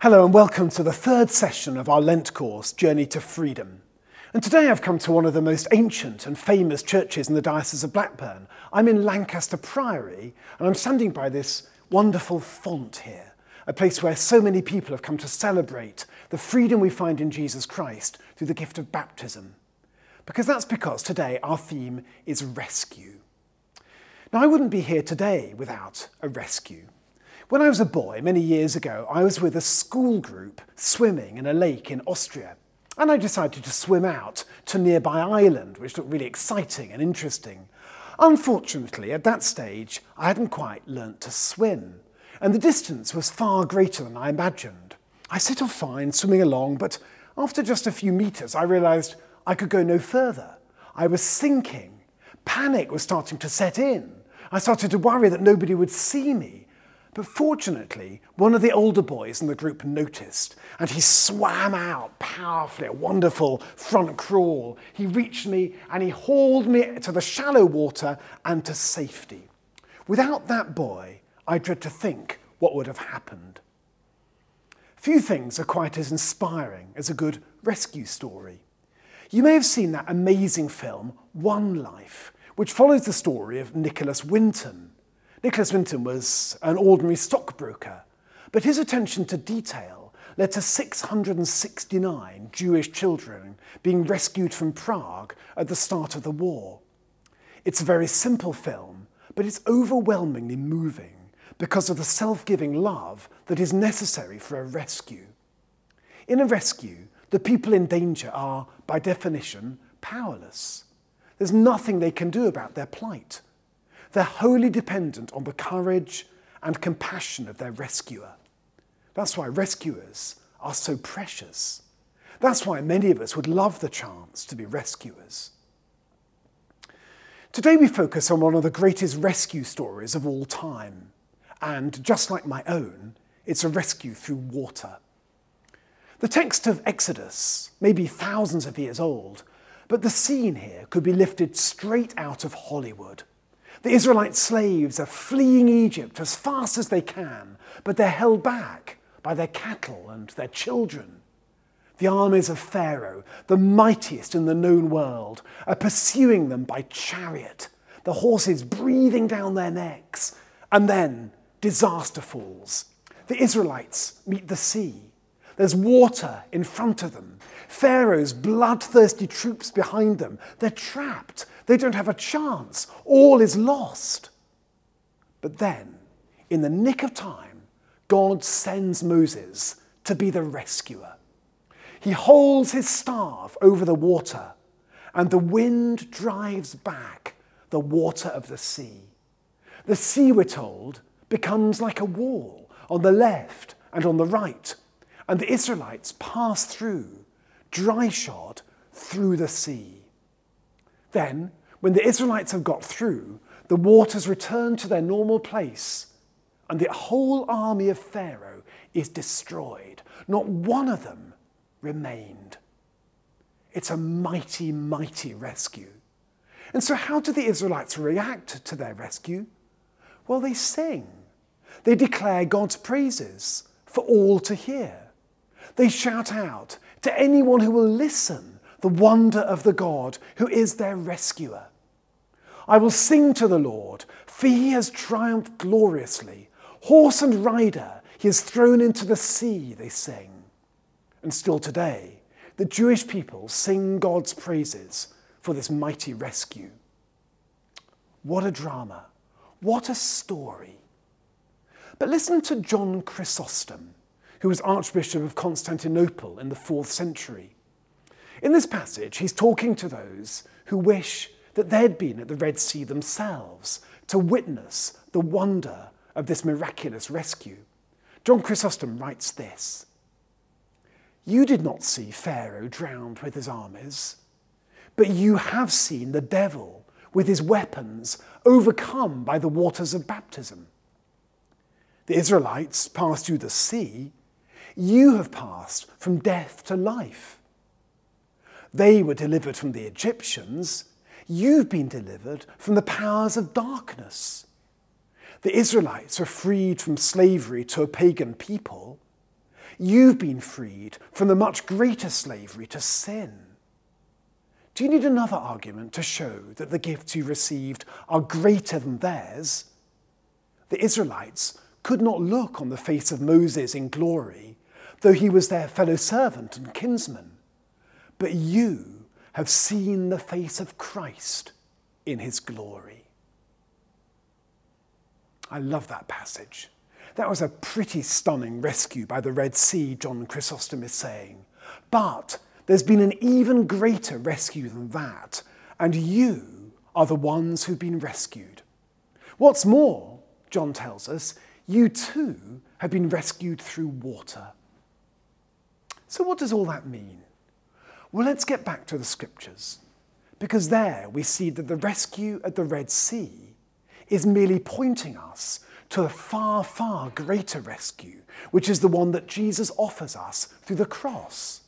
Hello and welcome to the third session of our Lent course, Journey to Freedom. And today I've come to one of the most ancient and famous churches in the Diocese of Blackburn. I'm in Lancaster Priory and I'm standing by this wonderful font here, a place where so many people have come to celebrate the freedom we find in Jesus Christ through the gift of baptism. Because today our theme is rescue. Now I wouldn't be here today without a rescue. When I was a boy, many years ago, I was with a school group swimming in a lake in Austria, and I decided to swim out to a nearby island, which looked really exciting and interesting. Unfortunately, at that stage, I hadn't quite learnt to swim, and the distance was far greater than I imagined. I set off fine, swimming along, but after just a few metres, I realised I could go no further. I was sinking. Panic was starting to set in. I started to worry that nobody would see me. But fortunately, one of the older boys in the group noticed, and he swam out powerfully, a wonderful front crawl. He reached me and he hauled me to the shallow water and to safety. Without that boy, I dread to think what would have happened. Few things are quite as inspiring as a good rescue story. You may have seen that amazing film, One Life, which follows the story of Nicholas Winton. Nicholas Winton was an ordinary stockbroker, but his attention to detail led to 669 Jewish children being rescued from Prague at the start of the war. It's a very simple film, but it's overwhelmingly moving because of the self-giving love that is necessary for a rescue. In a rescue, the people in danger are, by definition, powerless. There's nothing they can do about their plight. They're wholly dependent on the courage and compassion of their rescuer. That's why rescuers are so precious. That's why many of us would love the chance to be rescuers. Today we focus on one of the greatest rescue stories of all time. And just like my own, it's a rescue through water. The text of Exodus may be thousands of years old, but the scene here could be lifted straight out of Hollywood. The Israelite slaves are fleeing Egypt as fast as they can, but they're held back by their cattle and their children. The armies of Pharaoh, the mightiest in the known world, are pursuing them by chariot, the horses breathing down their necks, and then disaster falls. The Israelites meet the sea. There's water in front of them. Pharaoh's bloodthirsty troops behind them. They're trapped. They don't have a chance. All is lost. But then, in the nick of time, God sends Moses to be the rescuer. He holds his staff over the water, and the wind drives back the water of the sea. The sea, we're told, becomes like a wall on the left and on the right, and the Israelites pass through, dry-shod, through the sea. Then, when the Israelites have got through, the waters return to their normal place, and the whole army of Pharaoh is destroyed. Not one of them remained. It's a mighty, mighty rescue. And so how do the Israelites react to their rescue? Well, they sing. They declare God's praises for all to hear. They shout out to anyone who will listen the wonder of the God who is their rescuer. I will sing to the Lord, for he has triumphed gloriously. Horse and rider he has thrown into the sea, they sing. And still today, the Jewish people sing God's praises for this mighty rescue. What a drama. What a story. But listen to John Chrysostom, who was Archbishop of Constantinople in the 4th century. In this passage, he's talking to those who wish that they'd been at the Red Sea themselves to witness the wonder of this miraculous rescue. John Chrysostom writes this: "You did not see Pharaoh drowned with his armies, but you have seen the devil with his weapons overcome by the waters of baptism. The Israelites passed through the sea. You have passed from death to life. They were delivered from the Egyptians. You've been delivered from the powers of darkness. The Israelites were freed from slavery to a pagan people. You've been freed from the much greater slavery to sin. Do you need another argument to show that the gifts you received are greater than theirs? The Israelites could not look on the face of Moses in glory, though he was their fellow servant and kinsman. But you have seen the face of Christ in his glory. I love that passage. That was a pretty stunning rescue by the Red Sea, John Chrysostom is saying. But there's been an even greater rescue than that, and you are the ones who've been rescued. What's more, John tells us, you too have been rescued through water. So what does all that mean? Well, let's get back to the scriptures, because there we see that the rescue at the Red Sea is merely pointing us to a far, far greater rescue, which is the one that Jesus offers us through the cross.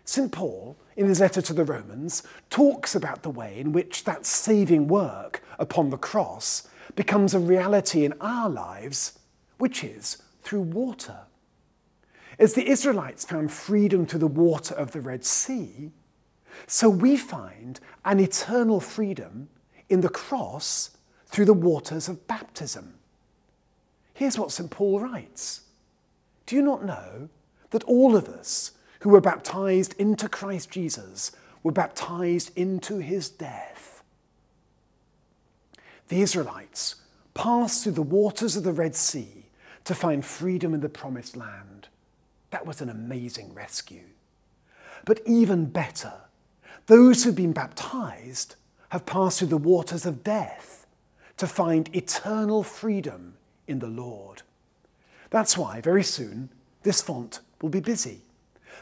St. Paul, in his letter to the Romans, talks about the way in which that saving work upon the cross becomes a reality in our lives, which is through water. As the Israelites found freedom through the water of the Red Sea, so we find an eternal freedom in the cross through the waters of baptism. Here's what St. Paul writes. Do you not know that all of us who were baptized into Christ Jesus were baptized into his death? The Israelites passed through the waters of the Red Sea to find freedom in the Promised Land. That was an amazing rescue. But even better, those who've been baptized have passed through the waters of death to find eternal freedom in the Lord. That's why very soon this font will be busy,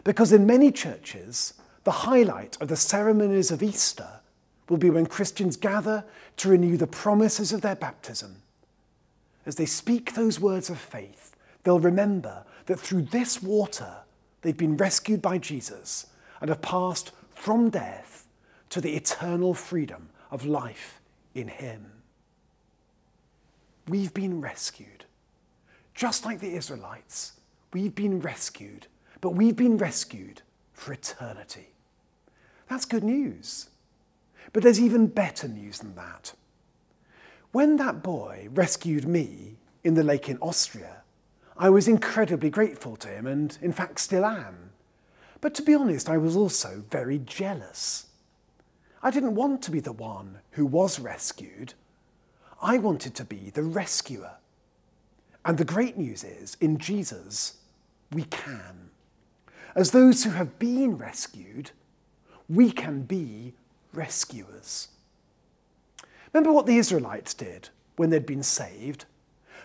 because in many churches the highlight of the ceremonies of Easter will be when Christians gather to renew the promises of their baptism. As they speak those words of faith, they'll remember that through this water they've been rescued by Jesus and have passed from death to the eternal freedom of life in him. We've been rescued. Just like the Israelites, we've been rescued, but we've been rescued for eternity. That's good news. But there's even better news than that. When that boy rescued me in the lake in Austria, I was incredibly grateful to him and, in fact, still am. But to be honest, I was also very jealous. I didn't want to be the one who was rescued. I wanted to be the rescuer. And the great news is, in Jesus, we can. As those who have been rescued, we can be rescuers. Remember what the Israelites did when they'd been saved?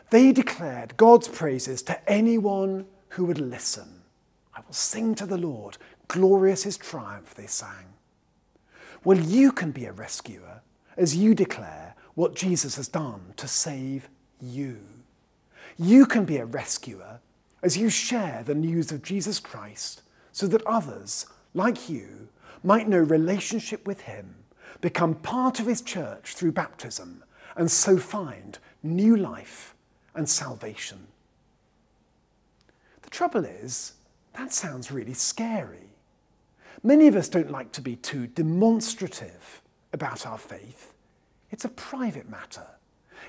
They declared God's praises to anyone who would listen. I will sing to the Lord, glorious his triumph, they sang. Well, you can be a rescuer as you declare what Jesus has done to save you. You can be a rescuer as you share the news of Jesus Christ so that others, like you, might know relationship with him, become part of his church through baptism, and so find new life and salvation. The trouble is, that sounds really scary. Many of us don't like to be too demonstrative about our faith. It's a private matter.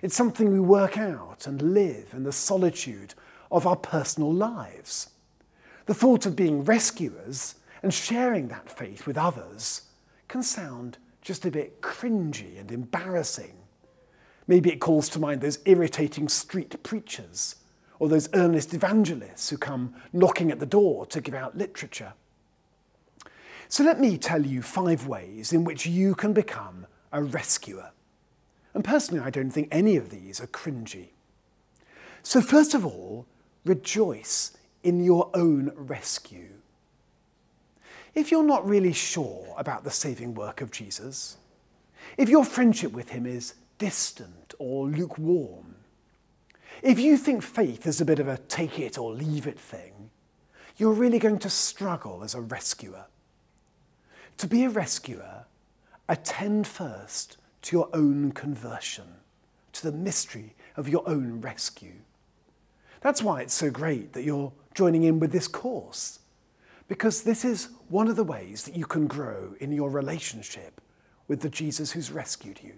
It's something we work out and live in the solitude of our personal lives. The thought of being rescuers and sharing that faith with others can sound just a bit cringy and embarrassing. Maybe it calls to mind those irritating street preachers or those earnest evangelists who come knocking at the door to give out literature. So let me tell you 5 ways in which you can become a rescuer. And personally, I don't think any of these are cringy. So first of all, rejoice in your own rescue. If you're not really sure about the saving work of Jesus, if your friendship with him is distant or lukewarm, if you think faith is a bit of a take it or leave it thing, you're really going to struggle as a rescuer. To be a rescuer, attend first to your own conversion, to the mystery of your own rescue. That's why it's so great that you're joining in with this course, because this is one of the ways that you can grow in your relationship with the Jesus who's rescued you.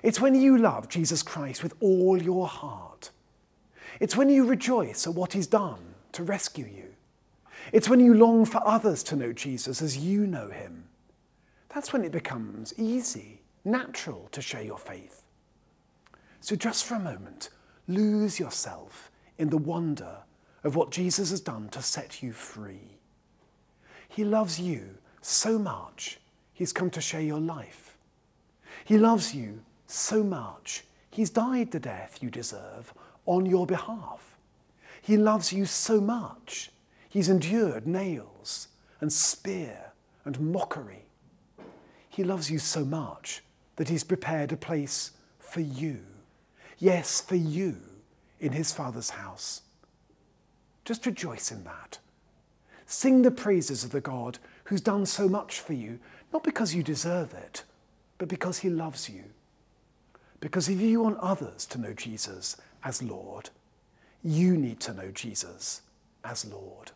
It's when you love Jesus Christ with all your heart. It's when you rejoice at what he's done to rescue you. It's when you long for others to know Jesus as you know him. That's when it becomes easy, natural to share your faith. So just for a moment, lose yourself in the wonder of what Jesus has done to set you free. He loves you so much, he's come to share your life. He loves you so much, he's died the death you deserve on your behalf. He loves you so much, he's endured nails and spear and mockery. He loves you so much that he's prepared a place for you. Yes, for you in his Father's house. Just rejoice in that. Sing the praises of the God who's done so much for you, not because you deserve it, but because he loves you. Because if you want others to know Jesus as Lord, you need to know Jesus as Lord.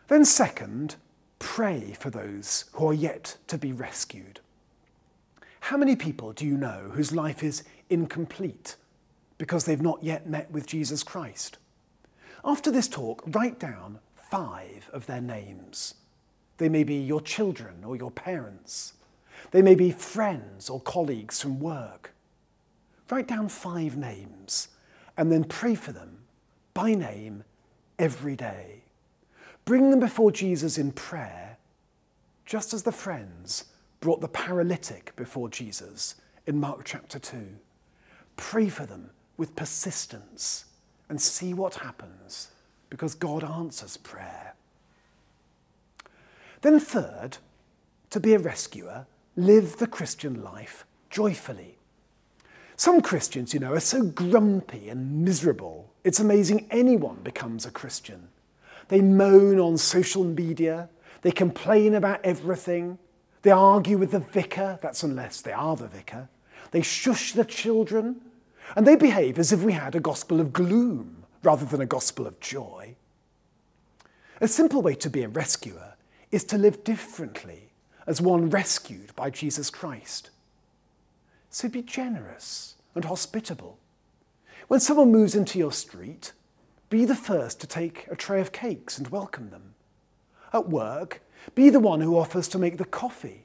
Then second, pray for those who are yet to be rescued. How many people do you know whose life is incomplete because they've not yet met with Jesus Christ? After this talk, write down 5 of their names. They may be your children or your parents. They may be friends or colleagues from work. Write down 5 names and then pray for them by name every day. Bring them before Jesus in prayer, just as the friends brought the paralytic before Jesus in Mark chapter 2. Pray for them with persistence and see what happens, because God answers prayer. Then third, to be a rescuer, live the Christian life joyfully. Some Christians, are so grumpy and miserable, it's amazing anyone becomes a Christian. They moan on social media, they complain about everything, they argue with the vicar, that's unless they are the vicar, they shush the children, and they behave as if we had a gospel of gloom rather than a gospel of joy. A simple way to be a rescuer is to live differently as one rescued by Jesus Christ. So be generous and hospitable. When someone moves into your street, be the first to take a tray of cakes and welcome them. At work, be the one who offers to make the coffee.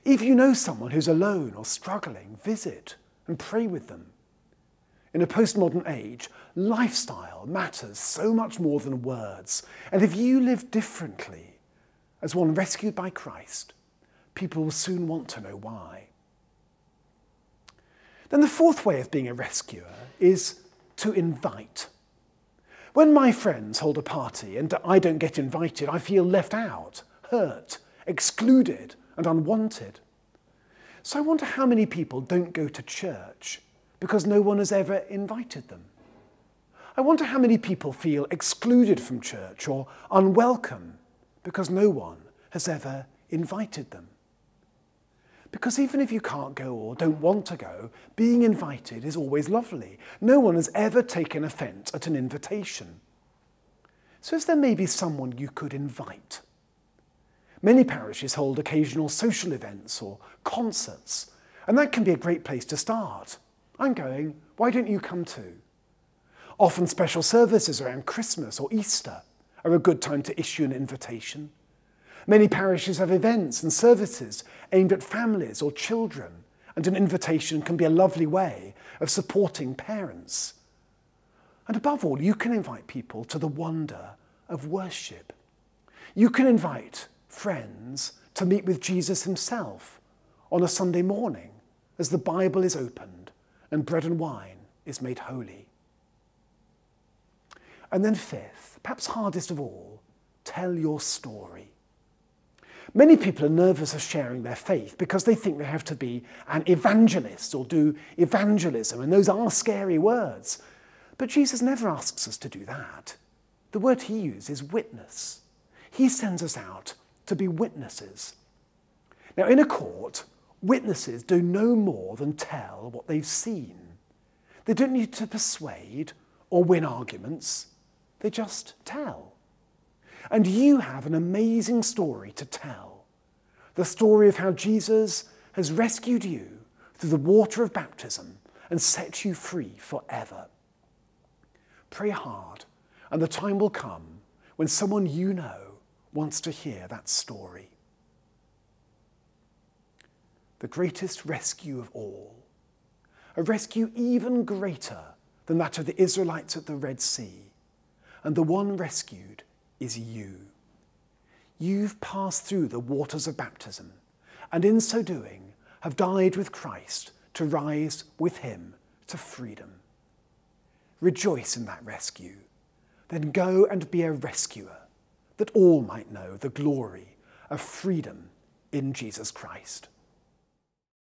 If you know someone who's alone or struggling, visit and pray with them. In a postmodern age, lifestyle matters so much more than words. And if you live differently, as one rescued by Christ, people will soon want to know why. Then the fourth way of being a rescuer is to invite. When my friends hold a party and I don't get invited, I feel left out, hurt, excluded, and unwanted. So I wonder how many people don't go to church because no one has ever invited them. I wonder how many people feel excluded from church or unwelcome because no one has ever invited them. Because even if you can't go or don't want to go, being invited is always lovely. No one has ever taken offence at an invitation. So is there maybe someone you could invite? Many parishes hold occasional social events or concerts, and that can be a great place to start. I'm going, why don't you come too? Often special services around Christmas or Easter are a good time to issue an invitation. Many parishes have events and services aimed at families or children, and an invitation can be a lovely way of supporting parents. And above all, you can invite people to the wonder of worship. You can invite friends to meet with Jesus himself on a Sunday morning as the Bible is opened and bread and wine is made holy. And then fifth, perhaps hardest of all, tell your story. Many people are nervous of sharing their faith because they think they have to be an evangelist or do evangelism, and those are scary words. But Jesus never asks us to do that. The word he uses is witness. He sends us out to be witnesses. Now, in a court, witnesses do no more than tell what they've seen. They don't need to persuade or win arguments, they just tell. And you have an amazing story to tell. The story of how Jesus has rescued you through the water of baptism and set you free forever. Pray hard, and the time will come when someone you know wants to hear that story. The greatest rescue of all, a rescue even greater than that of the Israelites at the Red Sea, and the one rescued is you. You've passed through the waters of baptism, and in so doing have died with Christ to rise with him to freedom. Rejoice in that rescue, then go and be a rescuer, that all might know the glory of freedom in Jesus Christ.